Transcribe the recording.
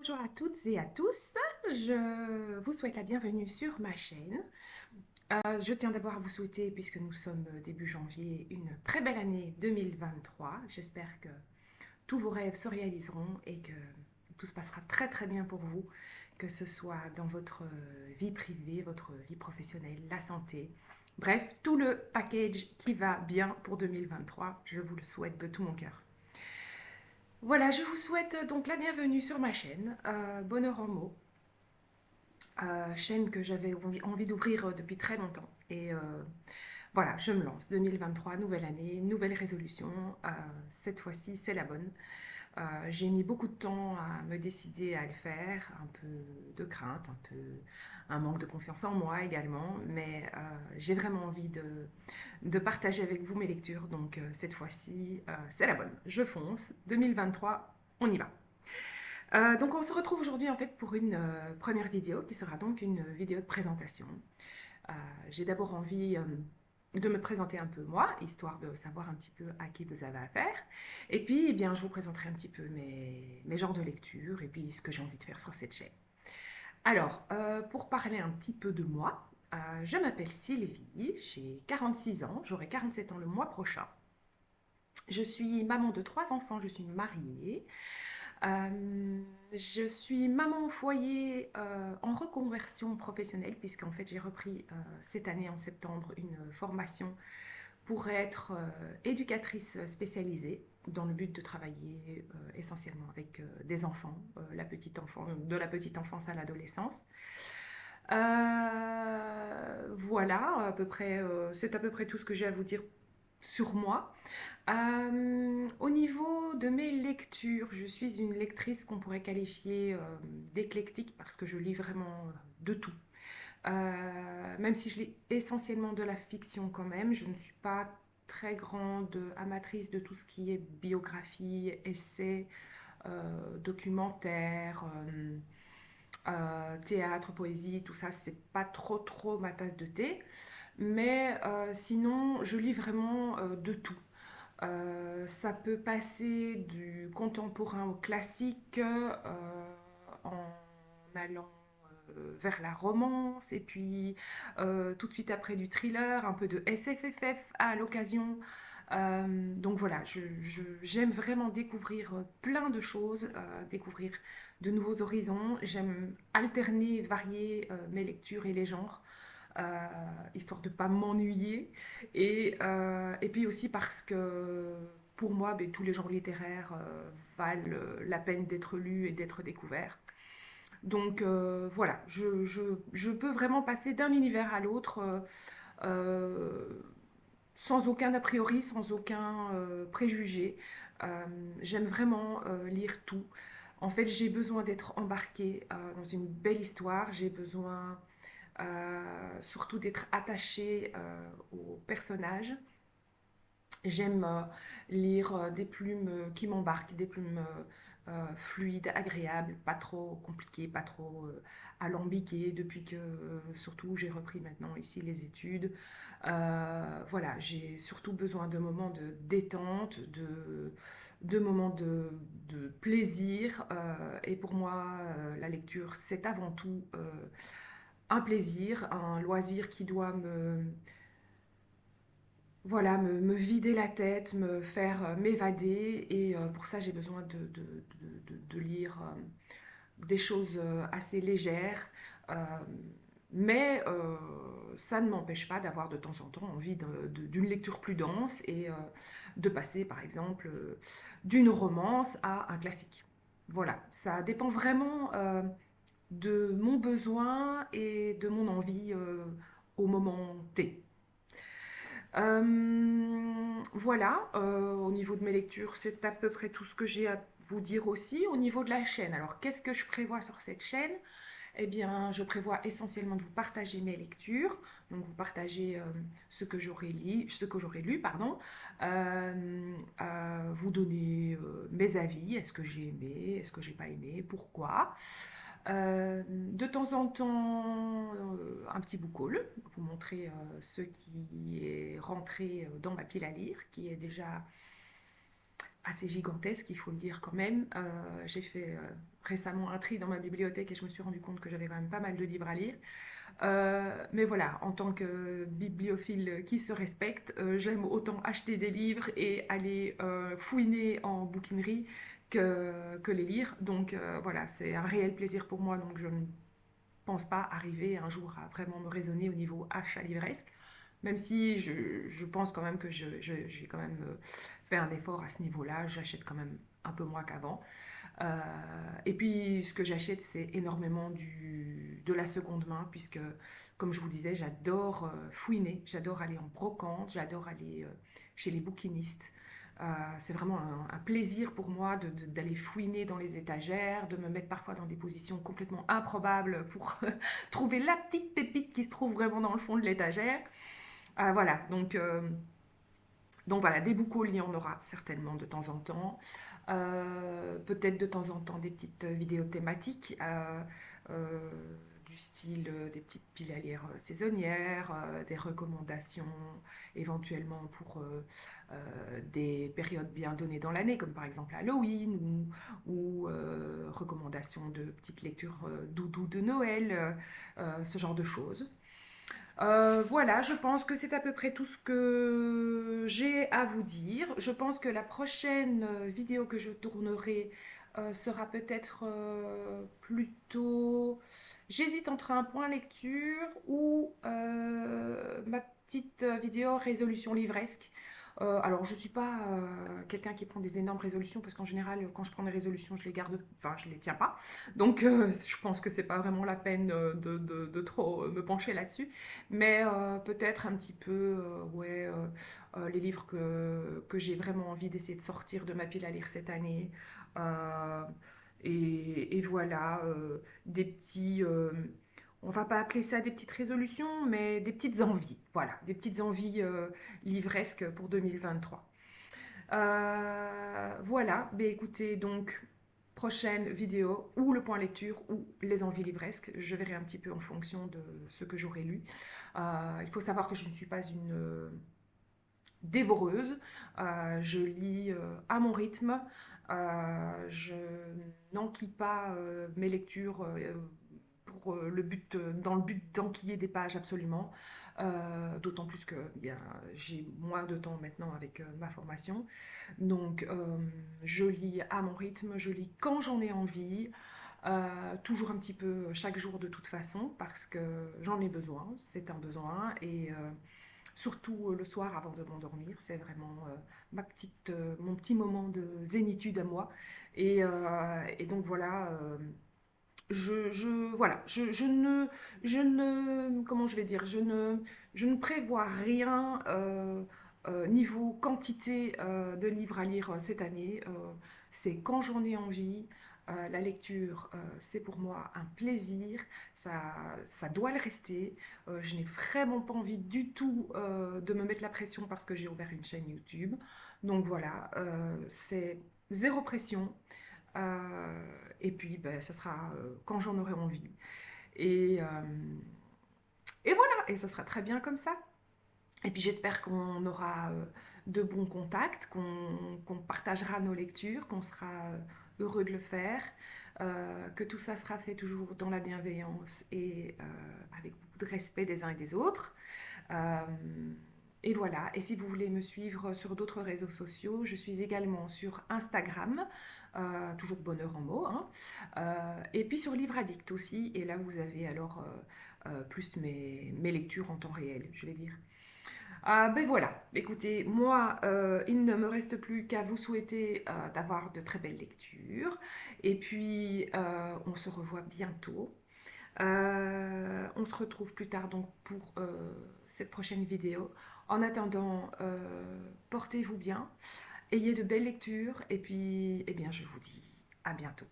Bonjour à toutes et à tous, je vous souhaite la bienvenue sur ma chaîne. Je tiens d'abord à vous souhaiter, puisque nous sommes début janvier, une très belle année 2023. J'espère que tous vos rêves se réaliseront et que tout se passera très très bien pour vous, que ce soit dans votre vie privée, votre vie professionnelle, la santé. Bref, tout le package qui va bien pour 2023, je vous le souhaite de tout mon cœur. Voilà, je vous souhaite donc la bienvenue sur ma chaîne, Bonheur en mots, chaîne que j'avais envie d'ouvrir depuis très longtemps. Et voilà, je me lance. 2023, nouvelle année, nouvelle résolution. Cette fois-ci, c'est la bonne. J'ai mis beaucoup de temps à me décider à le faire, un peu de crainte, un manque de confiance en moi également, mais j'ai vraiment envie de partager avec vous mes lectures. Donc cette fois-ci, c'est la bonne. Je fonce. 2023, on y va. Donc on se retrouve aujourd'hui en fait pour une première vidéo qui sera donc une vidéo de présentation. Euh, j'ai d'abord envie de me présenter un peu moi, histoire de savoir un petit peu à qui vous avez affaire. Et puis, eh bien, je vous présenterai un petit peu mes genres de lecture et puis ce que j'ai envie de faire sur cette chaîne. Alors, pour parler un petit peu de moi, je m'appelle Sylvie, j'ai 46 ans, j'aurai 47 ans le mois prochain. Je suis maman de 3 enfants, je suis mariée. Je suis maman au foyer en reconversion professionnelle, puisqu'en fait j'ai repris cette année en septembre une formation pour être éducatrice spécialisée dans le but de travailler essentiellement avec des enfants, de la petite enfance à l'adolescence. Voilà, à peu près, c'est à peu près tout ce que j'ai à vous dire sur moi. Au niveau de mes lectures, je suis une lectrice qu'on pourrait qualifier d'éclectique parce que je lis vraiment de tout. Même si je lis essentiellement de la fiction quand même, je ne suis pas très grande amatrice de tout ce qui est biographie, essai, documentaire, théâtre, poésie, tout ça, c'est pas trop ma tasse de thé. Mais sinon, je lis vraiment de tout. Ça peut passer du contemporain au classique en allant vers la romance et puis tout de suite après du thriller, un peu de SFFF à l'occasion. Donc voilà, j'aime vraiment découvrir plein de choses, découvrir de nouveaux horizons. J'aime alterner, varier mes lectures et les genres. euh, Histoire de ne pas m'ennuyer. Et puis aussi parce que pour moi, ben, tous les genres littéraires valent la peine d'être lus et d'être découverts. Donc voilà, je peux vraiment passer d'un univers à l'autre euh, sans aucun a priori, sans aucun préjugé. J'aime vraiment lire tout. En fait, j'ai besoin d'être embarquée dans une belle histoire. J'ai besoin surtout d'être attachée aux personnages. J'aime lire des plumes qui m'embarquent, des plumes fluides, agréables, pas trop compliquées, pas trop alambiquées, depuis que surtout j'ai repris maintenant ici les études. Voilà, j'ai surtout besoin de moments de détente, de moments de plaisir. Et pour moi, la lecture, c'est avant tout un plaisir, un loisir qui doit voilà, me vider la tête, me faire m'évader. Et pour ça, j'ai besoin de lire des choses assez légères. Euh, mais ça ne m'empêche pas d'avoir de temps en temps envie d'une lecture plus dense et de passer, par exemple, d'une romance à un classique. Voilà, ça dépend vraiment de mon besoin et de mon envie au moment T. Voilà, au niveau de mes lectures, c'est à peu près tout ce que j'ai à vous dire aussi. Au niveau de la chaîne, alors qu'est-ce que je prévois sur cette chaîne? Eh bien, je prévois essentiellement de vous partager mes lectures, donc vous partager ce que j'aurais lu, pardon, vous donner mes avis, est-ce que j'ai aimé, est-ce que j'ai pas aimé, pourquoi. De temps en temps, un petit book haul, vous montrer ce qui est rentré dans ma pile à lire, qui est déjà assez gigantesque, il faut le dire quand même. J'ai fait récemment un tri dans ma bibliothèque et je me suis rendu compte que j'avais quand même pas mal de livres à lire. Mais voilà, en tant que bibliophile qui se respecte, j'aime autant acheter des livres et aller fouiner en bouquinerie que les lire. Donc voilà, c'est un réel plaisir pour moi. Donc je ne pense pas arriver un jour à vraiment me raisonner au niveau achat livresque. Même si je pense quand même que j'ai quand même fait un effort à ce niveau-là, j'achète quand même un peu moins qu'avant. Euh, et puis, ce que j'achète, c'est énormément de la seconde main, puisque, comme je vous disais, j'adore fouiner, j'adore aller en brocante, j'adore aller chez les bouquinistes. C'est vraiment un plaisir pour moi d'aller fouiner dans les étagères, de me mettre parfois dans des positions complètement improbables pour trouver la petite pépite qui se trouve vraiment dans le fond de l'étagère. Voilà, donc voilà, des boucles, il y en aura certainement de temps en temps. Peut-être de temps en temps des petites vidéos thématiques euh, du style des petites piles à lire saisonnières, des recommandations éventuellement pour des périodes bien données dans l'année, comme par exemple Halloween ou recommandations de petites lectures doudou de Noël, ce genre de choses. Voilà, je pense que c'est à peu près tout ce que j'ai à vous dire. Je pense que la prochaine vidéo que je tournerai sera peut-être plutôt... J'hésite entre un point lecture ou ma petite vidéo résolution livresque. Alors, je ne suis pas quelqu'un qui prend des énormes résolutions parce qu'en général, quand je prends des résolutions, je les garde, enfin, je les tiens pas. Donc, je pense que c'est pas vraiment la peine de trop me pencher là-dessus. Mais peut-être un petit peu, ouais, les livres que j'ai vraiment envie d'essayer de sortir de ma pile à lire cette année. Euh, et voilà, des petits. On va pas appeler ça des petites résolutions, mais des petites envies. Voilà, des petites envies livresques pour 2023. Voilà, ben écoutez, donc prochaine vidéo, ou le point lecture, ou les envies livresques. Je verrai un petit peu en fonction de ce que j'aurai lu. Il faut savoir que je ne suis pas une dévoreuse. Je lis à mon rythme. Je n'enquille pas mes lectures pour dans le but d'enquiller des pages absolument. D'autant plus que bien, j'ai moins de temps maintenant avec ma formation. Donc, je lis à mon rythme, je lis quand j'en ai envie, toujours un petit peu chaque jour de toute façon, parce que j'en ai besoin, c'est un besoin, et surtout le soir avant de m'endormir, c'est vraiment mon petit moment de zénitude à moi. Et donc voilà, voilà, comment je vais dire, je ne prévois rien niveau quantité de livres à lire cette année. C'est quand j'en ai envie. La lecture, c'est pour moi un plaisir, ça doit le rester. Je n'ai vraiment pas envie du tout de me mettre la pression parce que j'ai ouvert une chaîne YouTube. Donc voilà, c'est zéro pression. Et puis, ben, ce sera quand j'en aurai envie. Et, euh, et voilà, et ce sera très bien comme ça. Et puis j'espère qu'on aura de bons contacts, qu'on partagera nos lectures, qu'on sera heureux de le faire, que tout ça sera fait toujours dans la bienveillance et avec beaucoup de respect des uns et des autres. Euh, et voilà, et si vous voulez me suivre sur d'autres réseaux sociaux, je suis également sur Instagram, toujours bonheur en mots, hein, et puis sur Livre Addict aussi, et là vous avez alors plus mes lectures en temps réel, je vais dire. Ben voilà, écoutez, moi, il ne me reste plus qu'à vous souhaiter d'avoir de très belles lectures, et puis on se revoit bientôt. On se retrouve plus tard donc pour cette prochaine vidéo. En attendant, portez-vous bien, ayez de belles lectures et puis eh bien, je vous dis à bientôt.